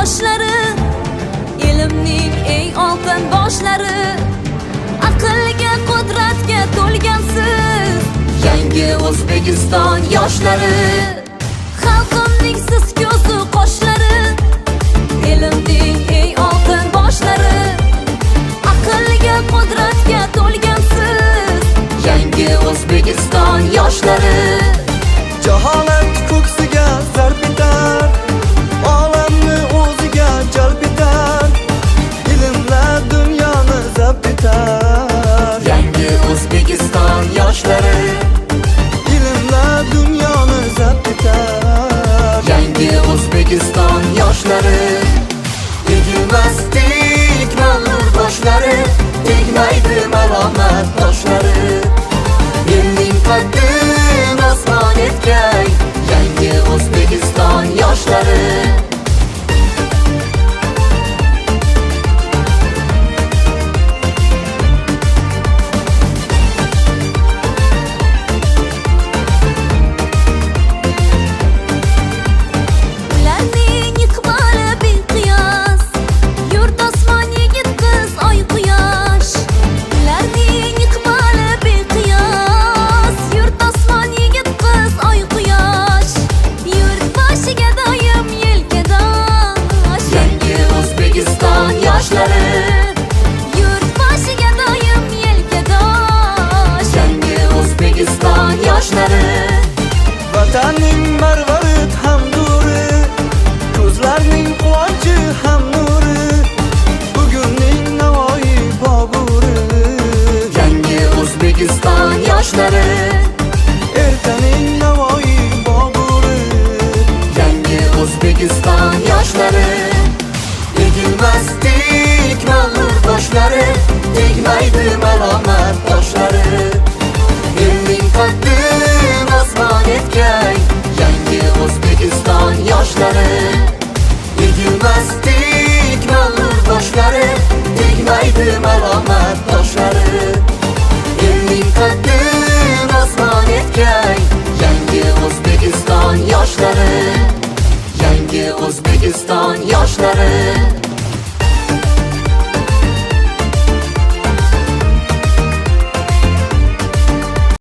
boshlari, ilmning eng oltin boshlari, aqlga, qudratga to'lgansiz yangi O'zbekiston yoshlari. Xalqimning siz ko'zi qoshlari, ilmning eng oltin boshlari, aqlga, qudratga to'lgansiz yangi O'zbekiston yoshlari. Jaholat ko'ksiga zarb etar, olamni o'ziga jalb etar, ilmlar dunyoni zabt etar. Yangi O'zbekiston yoshlari, Ilmlar dunyoni zabt etar. yangi O'zbekiston yoshlari. Egilmasdik ma'lur boshlari, tegmaydi malomat toshlari. Elning qaddin osmon etgay, yangi O'zbekiston yoshlari. Ularning iqboli beqiyos, yurt osmon, yigit qiz, oy quyosh. Ularning iqboli beqiyos, yurt osmon, yigit qiz, oy quyosh. Yurt boshiga doim yelkadosh, yangi O'zbekiston yoshlari. Yurt boshiga doim yelkadosh, yangi O'zbekiston yoshlari. Vatanning marvarid ham nuri, ko'zlarning quvonchi ham nuri, bugunning Navoiy Boburi. Yangi O'zbekiston yoshlari, Ertaning Navoiy Boburi. yangi O'zbekiston yoshlari. Egilmasdik ma'lur boshlari, tegmaydi malomat toshlari. Elning qaddin osmon etgay, yangi O'zbekiston yoshlari. Egilmasdik ma'lur boshlari, tegmaydi malomat toshlari. Elning qaddin osmon etgay, yangi O'zbekiston yoshlari. Yangi O'zbekiston yoshlari.